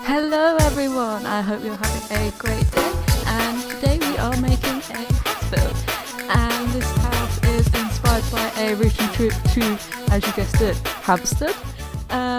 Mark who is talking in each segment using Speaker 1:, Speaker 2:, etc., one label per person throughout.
Speaker 1: Hello everyone, I hope you're having a great day, and today we are making a house build, and this house is inspired by a recent trip to, as you guessed it, Hampstead.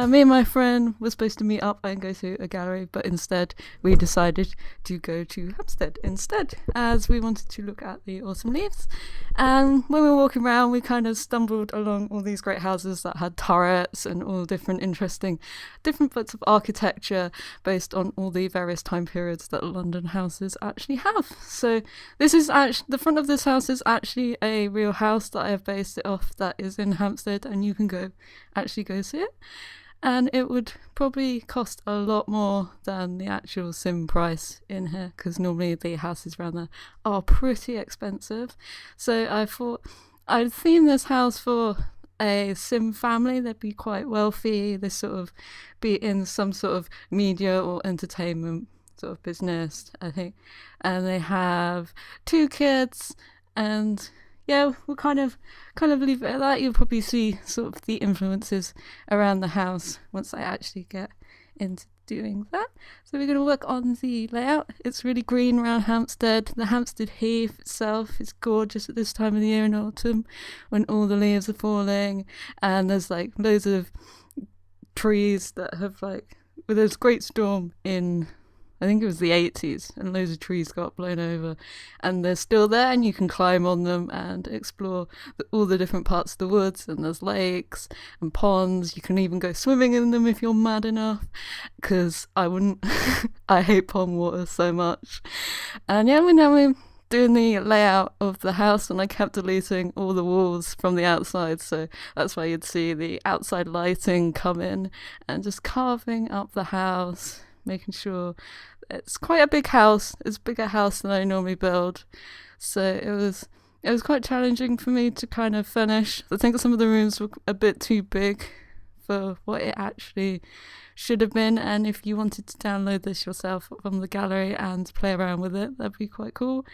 Speaker 1: Me and my friend were supposed to meet up and go to a gallery, but instead we decided to go to Hampstead instead, as we wanted to look at the autumn leaves. And when we were walking around, we kind of stumbled along all these great houses that had turrets and all different interesting different bits of architecture based on all the various time periods that London houses actually have. So this is actually, the front of this house is actually a real house that I have based it off, that is in Hampstead, and you can go see it. And it would probably cost a lot more than the actual sim price in here, because normally the houses around there are pretty expensive. So I thought I'd theme this house for a sim family. They'd be quite wealthy, they sort of be in some sort of media or entertainment sort of business, I think, and they have 2 kids. And yeah, we'll kind of leave it at that. You'll probably see sort of the influences around the house once I actually get into doing that. So we're going to work on the layout. It's really green around Hampstead. The Hampstead Heath itself is gorgeous at this time of the year in autumn, when all the leaves are falling, and there's like loads of trees that have like, well, there's a great storm in, I think it was the 80s, and loads of trees got blown over, and they're still there, and you can climb on them and explore all the different parts of the woods, and there's lakes and ponds. You can even go swimming in them if you're mad enough, because I wouldn't. I hate pond water so much. And yeah, we're doing the layout of the house, and I kept deleting all the walls from the outside, so that's why you'd see the outside lighting come in, and just carving up the house, making sure it's quite a big house. It's a bigger house than I normally build, so it was quite challenging for me to kind of finish. I think some of the rooms were a bit too big for what it actually should have been, and if you wanted to download this yourself from the gallery and play around with it, that'd be quite cool.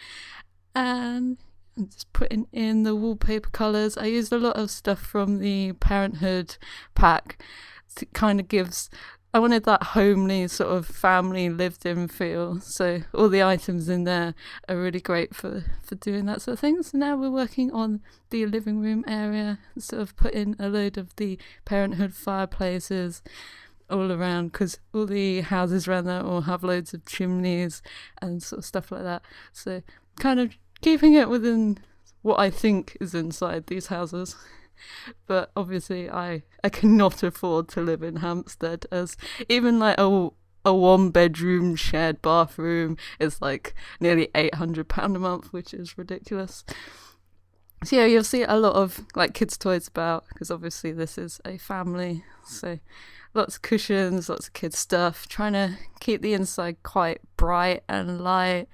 Speaker 1: And I'm just putting in the wallpaper colours. I used a lot of stuff from the Parenthood pack. It kind of gives, I wanted that homely sort of family lived in feel, so all the items in there are really great for doing that sort of thing. So now we're working on the living room area, sort of put in a load of the Parenthood fireplaces all around, because all the houses around there all have loads of chimneys and sort of stuff like that, so kind of keeping it within what I think is inside these houses. But obviously I cannot afford to live in Hampstead, as even like a 1-bedroom shared bathroom is like nearly £800 a month, which is ridiculous. So yeah, you'll see a lot of like kids' toys about, because obviously this is a family, so lots of cushions, lots of kids' stuff, trying to keep the inside quite bright and light,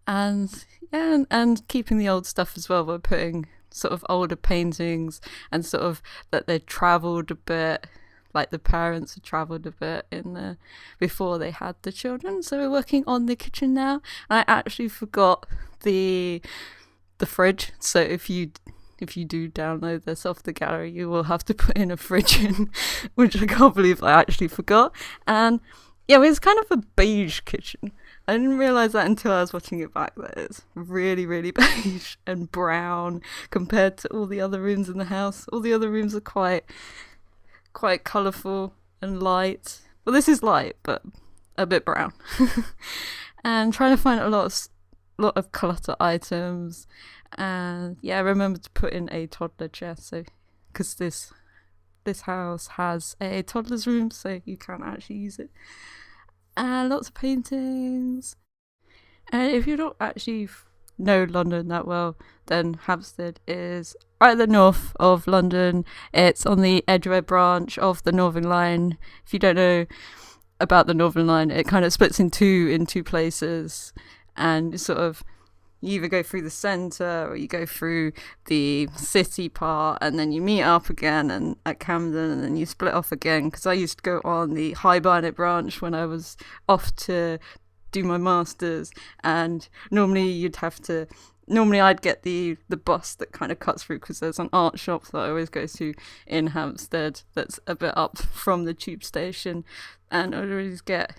Speaker 1: and yeah, and keeping the old stuff as well. We're putting sort of older paintings, and sort of that they travelled a bit, like the parents had travelled a bit in the before they had the children. So we're working on the kitchen now. I actually forgot the fridge, so if you do download this off the gallery, you will have to put in a fridge in, which I can't believe I actually forgot. And yeah, it's kind of a beige kitchen. I didn't realise that until I was watching it back, that it's really, really beige and brown compared to all the other rooms in the house. All the other rooms are quite colourful and light. Well, this is light, but a bit brown. And trying to find a lot of clutter items. And yeah, I remember to put in a toddler chair, so because this house has a toddler's room, so you can't actually use it. And lots of paintings. And if you don't actually know London that well, then Hampstead is right at the north of London. It's on the Edgware branch of the Northern Line. If you don't know about the Northern Line, it kind of splits in two places, and sort of you either go through the centre or you go through the city part, and then you meet up again and at Camden, and then you split off again, because I used to go on the High Barnet branch when I was off to do my masters, and normally you'd have to normally I'd get the bus that kind of cuts through, because there's an art shop that I always go to in Hampstead that's a bit up from the tube station, and I'd always get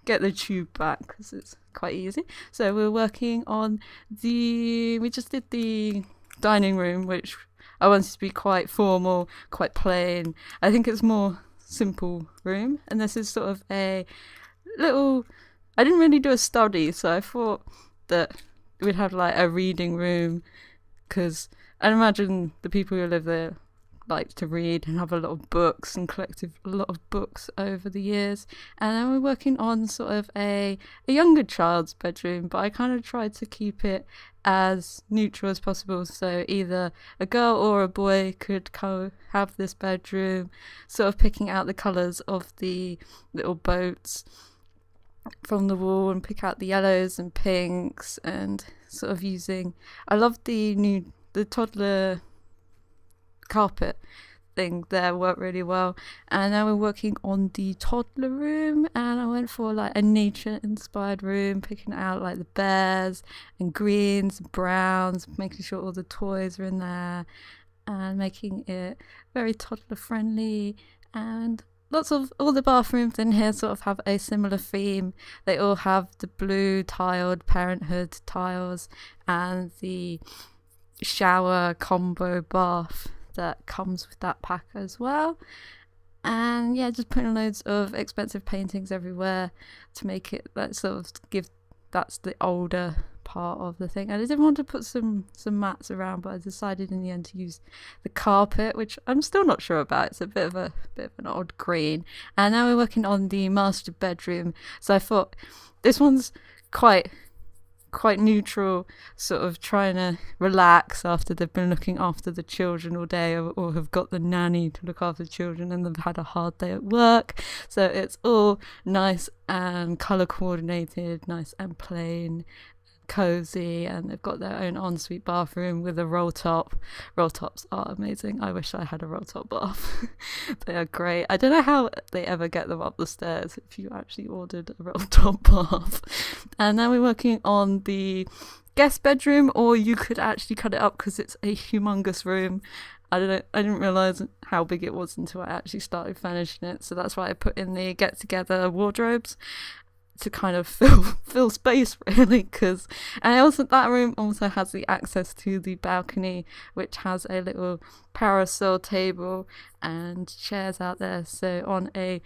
Speaker 1: the tube back because it's quite easy. So we're working on we just did the dining room, which I wanted to be quite formal, quite plain. I think it's more simple room, and this is sort of a little, I didn't really do a study, so I thought that we'd have like a reading room, because I imagine the people who live there like to read and have a lot of books and collected a lot of books over the years. And then we're working on sort of a younger child's bedroom, but I kind of tried to keep it as neutral as possible, so either a girl or a boy could have this bedroom, sort of picking out the colours of the little boats from the wall and pick out the yellows and pinks, and sort of I love the toddler carpet thing there, worked really well. And now we're working on the toddler room, and I went for like a nature inspired room, picking out like the bears and greens, browns, making sure all the toys are in there and making it very toddler friendly. And lots of all the bathrooms in here sort of have a similar theme. They all have the blue tiled parenthood tiles and the shower combo bath that comes with that pack as well. And yeah, just putting loads of expensive paintings everywhere to make it that sort of that's the older part of the thing. And I did want to put some mats around, but I decided in the end to use the carpet, which I'm still not sure about. It's a bit of an odd green. And now we're working on the master bedroom, so I thought this one's quite neutral, sort of trying to relax after they've been looking after the children all day, or have got the nanny to look after the children and they've had a hard day at work. So it's all nice and colour coordinated, nice and plain, cozy, and they've got their own ensuite bathroom with a roll top. Roll tops are amazing. I wish I had a roll top bath. They are great. I don't know how they ever get them up the stairs if you actually ordered a roll top bath. And now we're working on the guest bedroom, or you could actually cut it up because it's a humongous room. I didn't realise how big it was until I actually started furnishing it, so that's why I put in the get together wardrobes to kind of fill space, really. That room also has the access to the balcony, which has a little parasol table and chairs out there, so on a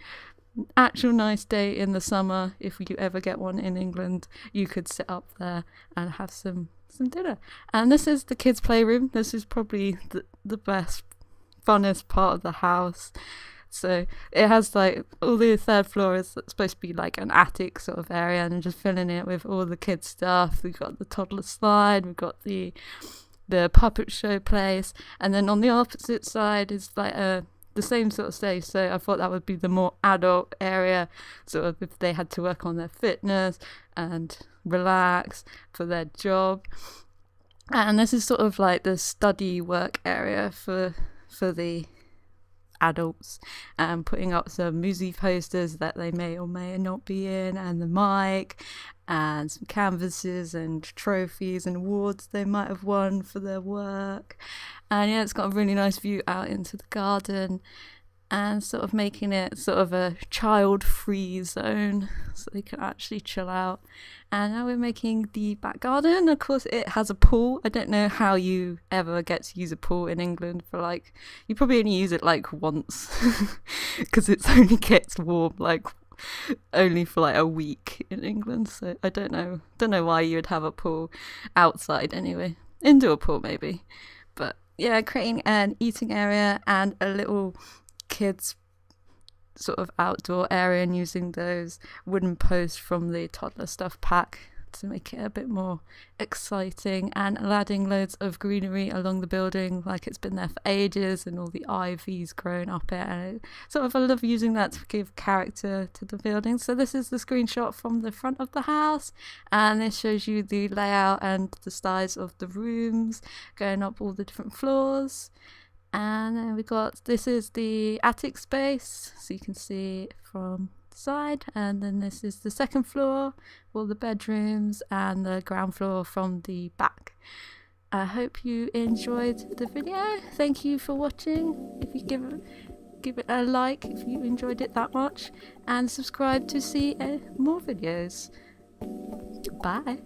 Speaker 1: actual nice day in the summer, if you ever get one in England, you could sit up there and have some dinner. And this is the kids' playroom. This is probably the best, funnest part of the house. So it has like all the third floor is supposed to be like an attic sort of area, and just filling it with all the kids' stuff. We've got the toddler slide, we've got the puppet show place, and then on the opposite side is like the same sort of stage. So I thought that would be the more adult area, sort of if they had to work on their fitness and relax for their job. And this is sort of like the study work area for the adults, and putting up some movie posters that they may or may not be in, and the mic, and some canvases and trophies and awards they might have won for their work. And yeah, it's got a really nice view out into the garden, and sort of making it sort of a child-free zone so they can actually chill out. And now we're making the back garden. Of course, it has a pool. I don't know how you ever get to use a pool in England. You probably only use it like once because it only gets warm like only for like a week in England. So I don't know why you would have a pool outside anyway. Indoor pool maybe. But yeah, creating an eating area and a little kids sort of outdoor area, and using those wooden posts from the toddler stuff pack to make it a bit more exciting, and adding loads of greenery along the building like it's been there for ages, and all the ivy's grown up it, and I love using that to give character to the building. So this is the screenshot from the front of the house, and this shows you the layout and the size of the rooms going up all the different floors. And then this is the attic space, so you can see from side, and then this is the second floor, all the bedrooms, and the ground floor from the back. I hope you enjoyed the video. Thank you for watching. If you give it a like if you enjoyed it that much, and subscribe to see more videos. Bye.